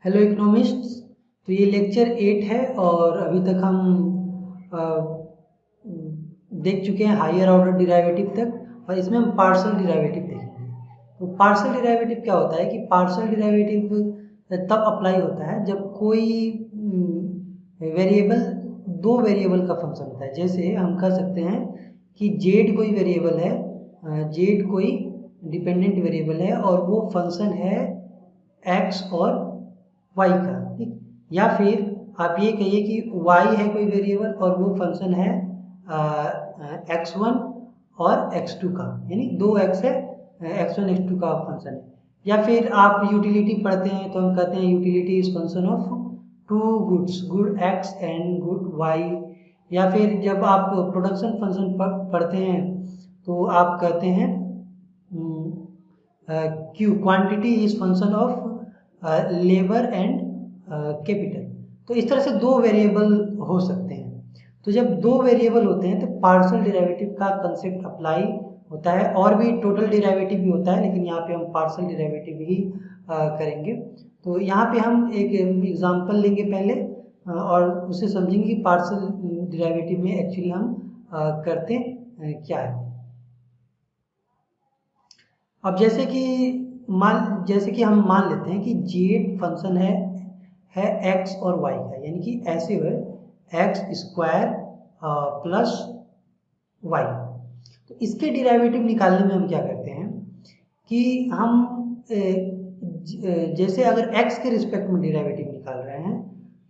Hello economists. तो ये lecture 8 है और अभी तक हम अ, देख चुके हैं हायर ऑर्डर डिराइवेटिव तक और इसमें हम पार्शियल डिराइवेटिव देखेंगे। तो पार्शियल डिराइवेटिव क्या होता है कि पार्शियल डिराइवेटिव तब अप्लाई होता है जब कोई वेरिएबल दो वेरिएबल का फंक्शन होता है। जैसे हम कह सकते हैं कि जेड कोई वेरिएबल है, जेड कोई डिपेंडेंट वेरिएबल है और वो फंक्शन है एक्स और वाई का, ठीक। या फिर आप ये कहिए कि वाई है कोई वेरिएबल और वो फंक्शन है x1 और x2 का, यानी दो x है, x1 x2 का फंक्शन है। या फिर आप यूटिलिटी पढ़ते हैं तो हम कहते हैं utility is function of two goods, good x and good y। या फिर जब आप प्रोडक्शन फंक्शन पढ़ते हैं तो आप कहते हैं Q, quantity is function of labour and capital. तो इस तरह से दो वेरिएबल हो सकते हैं। तो जब दो वेरिएबल होते हैं तो पार्शियल डेरिवेटिव का कंसेप्ट अप्लाई होता है। और भी टोटल डेरिवेटिव भी होता है, लेकिन यहाँ पे हम पार्शियल डेरिवेटिव ही करेंगे। तो यहाँ पे हम एक एग्जांपल लेंगे पहले और उसे समझेंगे कि पार्शियल डेरिवेटिव में एक्चुअली हम करते क्या है। अब जैसे कि हम मान लेते हैं कि जेड फंक्शन है एक्स और वाई का, यानी कि ऐसे हुए एक्स स्क्वायर प्लस वाई। तो इसके डिराइवेटिव निकालने में हम क्या करते हैं कि हम जैसे अगर x के रिस्पेक्ट में डिराइवेटिव निकाल रहे हैं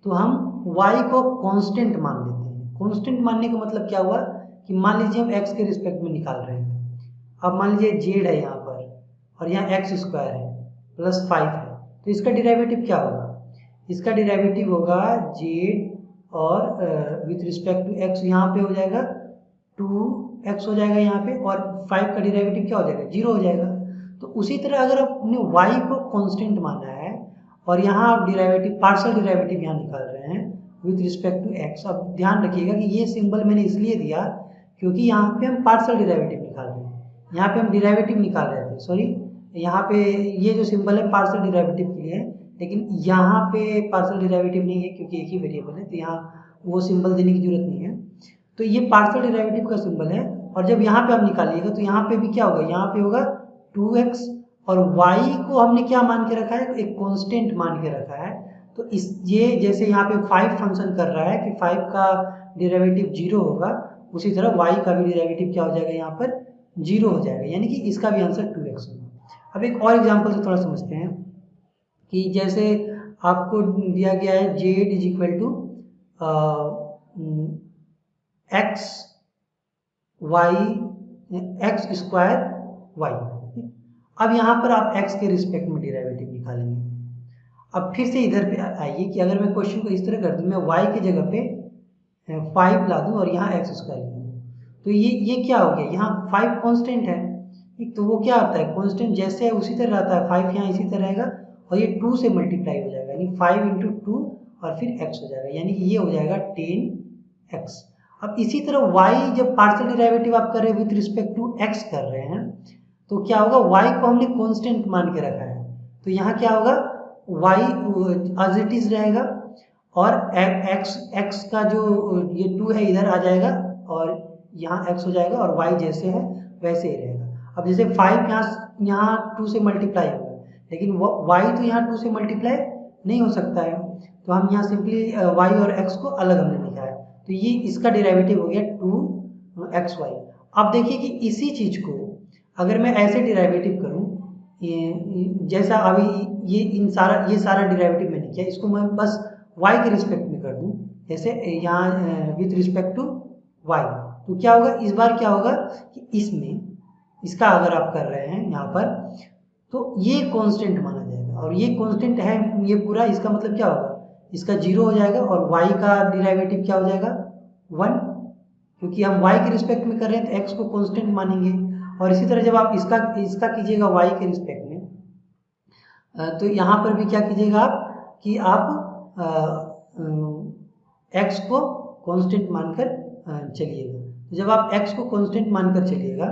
तो हम y को कांस्टेंट मान लेते हैं। कांस्टेंट मानने का मतलब क्या हुआ कि मान लीजिए हम x के रिस्पेक्ट में निकाल रहे हैं। अब मान लीजिए जेड है यहाँ पर और यहाँ एक्स स्क्वायर है प्लस 5 है, तो इसका डिराइवेटिव क्या होगा? इसका डिराइवेटिव होगा जेड और विथ रिस्पेक्ट टू एक्स यहाँ पे हो जाएगा 2x हो जाएगा यहाँ पे, और 5 का डिराइवेटिव क्या हो जाएगा? 0 हो जाएगा। तो उसी तरह अगर आपने y को कांस्टेंट माना है और यहाँ आप डिराइवेटिव पार्शियल डिराइवेटिव यहाँ निकाल रहे हैं विथ रिस्पेक्ट टू x। अब ध्यान रखिएगा कि ये सिंबल मैंने इसलिए दिया क्योंकि यहाँ पे हम पार्शियल डिराइवेटिव निकाल रहे हैं, यहाँ पे हम डिराइवेटिव निकाल रहे थे, सॉरी। यहाँ पे ये जो सिंबल है पार्शियल डिराइवेटिव के लिए है, लेकिन यहाँ पे पार्शियल डिराइवेटिव नहीं है क्योंकि एक ही वेरिएबल है, तो यहाँ वो सिंबल देने की जरूरत नहीं है। तो ये पार्शियल डिराइवेटिव का सिंबल है और जब यहाँ पे आप निकालिएगा तो यहाँ पे भी क्या होगा? यहाँ पे होगा 2x और y को हमने क्या मान के रखा है? एक कांस्टेंट मान के रखा है। तो इस ये जैसे यहाँ पे 5 फंक्शन कर रहा है कि 5 का डिराइवेटिव 0 होगा, उसी तरह y का भी डिराइवेटिव क्या हो जाएगा? यहाँ पर 0 हो जाएगा, यानी कि इसका भी आंसर 2x होगा। अब एक और एग्जांपल से थोड़ा समझते हैं कि जैसे आपको दिया गया है z is equal to x y x square y. अब यहाँ पर आप x के रिस्पेक्ट में डिराइवेटिव निकालेंगे। अब फिर से इधर पे आइए कि अगर मैं क्वेश्चन को इस तरह कर दूं, मैं y की जगह पे 5 ला दूं और यहाँ एक्स स्क्वायर लिख दूं, तो ये क्या हो गया? यहाँ 5 कांस्टेंट है, ठीक। तो वो क्या होता है? कांस्टेंट जैसे है उसी तरह रहता है, 5 यहाँ इसी तरह रहेगा और ये 2 से मल्टीप्लाई हो जाएगा, यानी 5 इंटू 2 और फिर x हो जाएगा, यानी कि ये हो जाएगा 10x। अब इसी तरह y जब पार्शियल डिराइवेटिव आप कर रहे हैं विथ रिस्पेक्ट टू x कर रहे हैं तो क्या होगा? y को हमने कांस्टेंट मान के रखा है, तो यहाँ क्या होगा? y एज इट इज रहेगा और x का जो ये 2 है इधर आ जाएगा और यहाँ x हो जाएगा और y जैसे है वैसे ही रहेगा। अब जैसे 5 यहाँ 2 से मल्टीप्लाई होगा, लेकिन y तो यहाँ 2 से मल्टीप्लाई नहीं हो सकता है, तो हम यहाँ सिंपली y और x को अलग हमने लिखा है, तो ये इसका डिराइवेटिव हो गया 2xy। अब देखिए कि इसी चीज को अगर मैं ऐसे डिराइवेटिव करूँ, जैसा अभी ये सारा डिराइवेटिव मैंने किया, इसको मैं बस y के रिस्पेक्ट में कर दूं, जैसे यहाँ विथ रिस्पेक्ट टू y, तो क्या होगा? इस बार क्या होगा कि इसमें इसका अगर आप कर रहे हैं यहाँ पर तो ये कांस्टेंट माना जाएगा और ये कांस्टेंट है ये पूरा, इसका मतलब क्या होगा? इसका 0 हो जाएगा और y का डिराइवेटिव क्या हो जाएगा? 1, क्योंकि हम y के रिस्पेक्ट में कर रहे हैं तो x को कांस्टेंट मानेंगे। और इसी तरह जब आप इसका कीजिएगा y के रिस्पेक्ट में, तो यहाँ पर भी क्या कीजिएगा आप कि आप x को कांस्टेंट मानकर चलिएगा। तो जब आप x को कांस्टेंट मानकर चलिएगा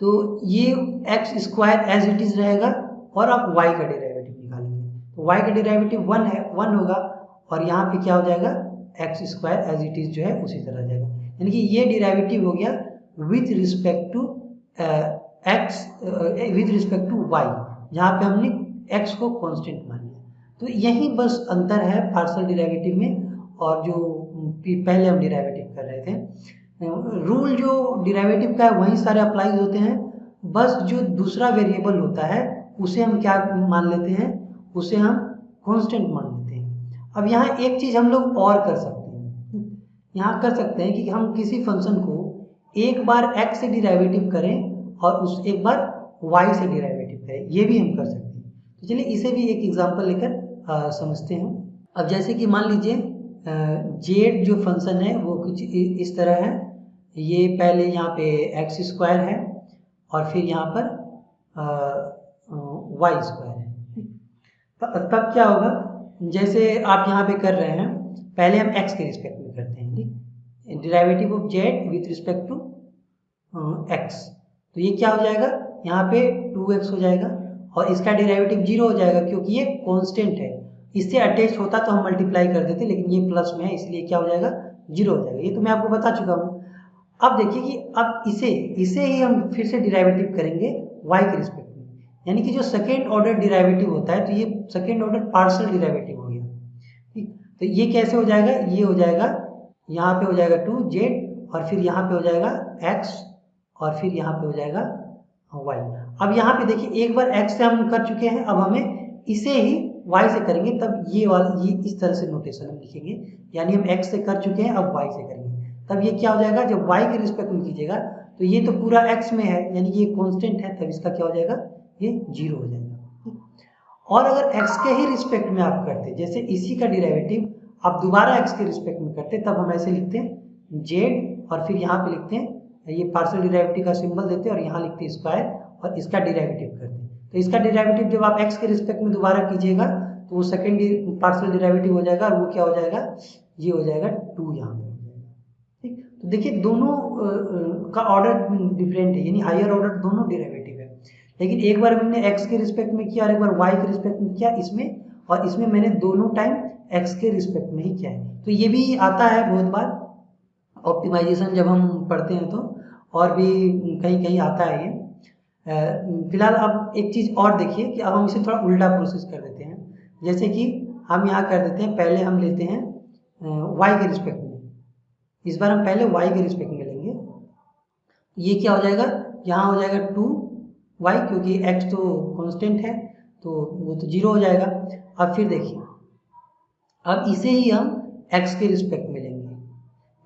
तो ये x square as it is रहेगा और आप y का डेरिवेटिव निकालेंगे, तो y का डेरिवेटिव 1 है, 1 होगा, और यहाँ पे क्या हो जाएगा x square as it is जो है उसी तरह जाएगा। यानी कि ये डेरिवेटिव हो गया with respect to x with respect to y, जहाँ पे हमने एक्स को कांस्टेंट मान लिया। तो यही बस अंतर है पार्शियल डेरिवेटिव में और जो पहले हम डेरिवेटिव कर रहे थे। रूल जो डेरिवेटिव का है वही सारे अप्लाई होते हैं, बस जो दूसरा वेरिएबल होता है उसे हम क्या मान लेते हैं, उसे हम कांस्टेंट मान लेते हैं। अब यहाँ एक चीज हम लोग और कर सकते हैं, यहाँ कर सकते हैं कि हम किसी फंक्शन को एक बार x से डिराइवेटिव करें और उस एक बार y से डिराइवेटिव करें, ये भी हम कर सकते हैं। तो चलिए इसे भी एक एग्जांपल लेकर समझते हैं। अब जैसे कि मान लीजिए z जो फंक्शन है वो कुछ इस तरह है, ये पहले यहाँ पे एक्स स्क्वायर है और फिर यहाँ पर वाई स्क्वायर है। तब क्या होगा, जैसे आप यहाँ पे कर रहे हैं, पहले हम x के रिस्पेक्ट में करते हैं, ठीक, derivative of z with respect to x। तो ये क्या हो जाएगा, यहाँ पे 2x हो जाएगा और इसका डेरिवेटिव 0 हो जाएगा क्योंकि ये कांस्टेंट है। इससे अटैच होता तो हम मल्टीप्लाई कर देते, लेकिन ये प्लस में है इसलिए क्या हो जाएगा 0 हो जाएगा। ये तो मैं आपको बता चुका हूँ। अब देखिए कि अब इसे ही हम फिर से डिराइवेटिव करेंगे y के रिस्पेक्ट में, यानी कि जो सेकेंड ऑर्डर डिराइवेटिव होता है तो ये सेकेंड ऑर्डर पार्शियल डिराइवेटिव हो गया, ठीक। तो ये कैसे हो जाएगा, ये हो जाएगा यहाँ पे हो जाएगा 2z और फिर यहाँ पे हो जाएगा x और फिर यहाँ पे हो जाएगा y। अब यहाँ पे देखिए एक बार x से हम कर चुके हैं, अब हमें इसे ही y से करेंगे, तब ये इस तरह से नोटेशन हम लिखेंगे, यानी हम x से कर चुके हैं अब y से करेंगे। तब ये क्या हो जाएगा, जब y के रिस्पेक्ट में कीजिएगा तो ये तो पूरा x में है यानी कि ये कांस्टेंट है, तब इसका क्या हो जाएगा, ये 0 हो जाएगा। और अगर x के ही रिस्पेक्ट में आप करते, जैसे इसी का डेरिवेटिव आप दोबारा x के रिस्पेक्ट में करते, तब हम ऐसे लिखते हैं z और फिर यहाँ पे लिखते हैं ये पार्शियल डेरिवेटिव का सिंबल देते हैं और यहाँ लिखते हैं स्क्वायर और इसका डेरिवेटिव करते हैं। तो इसका डेरिवेटिव जब आप x के रिस्पेक्ट में दोबारा कीजिएगा तो वो सेकेंड पार्शियल डेरिवेटिव हो जाएगा और वो क्या हो जाएगा, ये हो जाएगा 2 यहाँ पे हो जाएगा, ठीक। तो देखिए दोनों का ऑर्डर डिफरेंट है, यानी हायर ऑर्डर दोनों डेरिवेटिव है, लेकिन एक बार हमने x के रिस्पेक्ट में किया और एक बार y के रिस्पेक्ट में किया इसमें, और इसमें मैंने दोनों टाइम x के रिस्पेक्ट में ही किया है। तो ये भी आता है बहुत बार ऑप्टिमाइजेशन जब हम पढ़ते हैं तो, और भी कहीं कहीं आता है ये। फिलहाल अब एक चीज़ और देखिए कि अब हम इसे थोड़ा उल्टा प्रोसेस कर देते हैं। जैसे कि हम यहाँ कर देते हैं, पहले हम लेते हैं y के रिस्पेक्ट में, इस बार हम पहले y के रिस्पेक्ट में लेंगे। ये क्या हो जाएगा, यहाँ हो जाएगा 2y क्योंकि x तो कांस्टेंट है तो वो तो 0 हो जाएगा। अब फिर देखिए, अब इसे ही हम x के रिस्पेक्ट में लेंगे,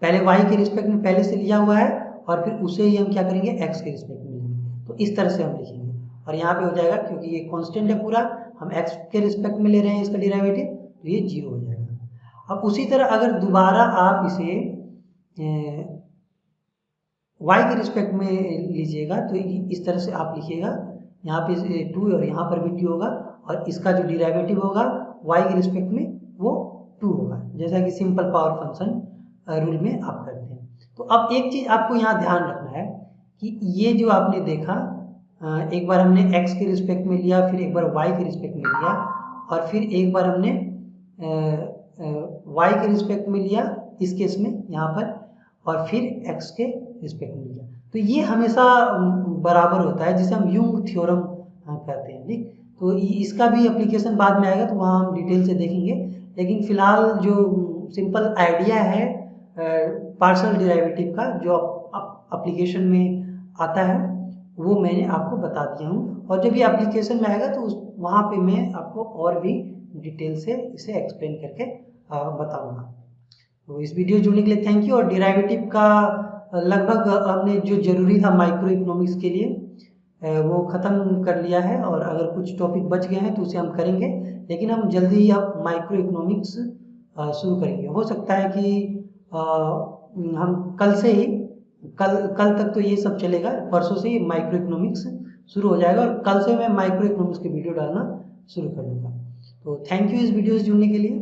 पहले y के रिस्पेक्ट में पहले से लिया हुआ है और फिर उसे ही हम क्या करेंगे x के रिस्पेक्ट में लेंगे। तो इस तरह से हम लिखेंगे और यहाँ पे हो जाएगा क्योंकि ये कांस्टेंट है पूरा, हम x के रिस्पेक्ट में ले रहे हैं इसका डेरिवेटिव, तो ये 0 हो जाएगा। अब उसी तरह अगर दोबारा आप इसे y के रिस्पेक्ट में लीजिएगा तो इस तरह से आप लिखिएगा, यहाँ पे 2 और यहाँ पर भी 2 होगा और इसका जो डेरिवेटिव होगा y के रिस्पेक्ट में वो 2 होगा, जैसा कि सिंपल पावर फंक्शन रूल में आप करते हैं। तो अब एक चीज़ आपको यहाँ ध्यान रखना है कि ये जो आपने देखा, एक बार हमने x के रिस्पेक्ट में लिया, फिर एक बार y के रिस्पेक्ट में लिया और फिर एक बार हमने y के रिस्पेक्ट में लिया इस केस में यहाँ पर, और फिर x के रिस्पेक्ट में लिया। तो ये हमेशा बराबर होता है, जिसे हम यूंग थ्योरम कहते हैं, ठीक। तो इसका भी एप्लीकेशन बाद में आएगा तो वहाँ हम डिटेल से देखेंगे, लेकिन फिलहाल जो सिंपल आइडिया है पार्शियल डेरिवेटिव का जो एप्लीकेशन में आता है वो मैंने आपको बता दिया हूँ, और जब ये एप्लीकेशन में आएगा तो वहाँ पे मैं आपको और भी डिटेल से इसे एक्सप्लेन करके बताऊँगा। तो इस वीडियो जुड़ने के लिए थैंक यू। और डेरिवेटिव का लगभग हमने जो जरूरी था माइक्रो इकोनॉमिक्स के लिए वो ख़त्म कर लिया है, और अगर कुछ टॉपिक बच गए हैं तो उसे हम करेंगे, लेकिन हम जल्दी ही अब माइक्रो इकोनॉमिक्स शुरू करेंगे। हो सकता है कि हम कल से ही कल तक तो ये सब चलेगा, परसों से ही माइक्रो इकोनॉमिक्स शुरू हो जाएगा और कल से मैं माइक्रो इकोनॉमिक्स की वीडियो डालना शुरू कर दूँगा। तो थैंक यू इस वीडियो से जुड़ने के लिए।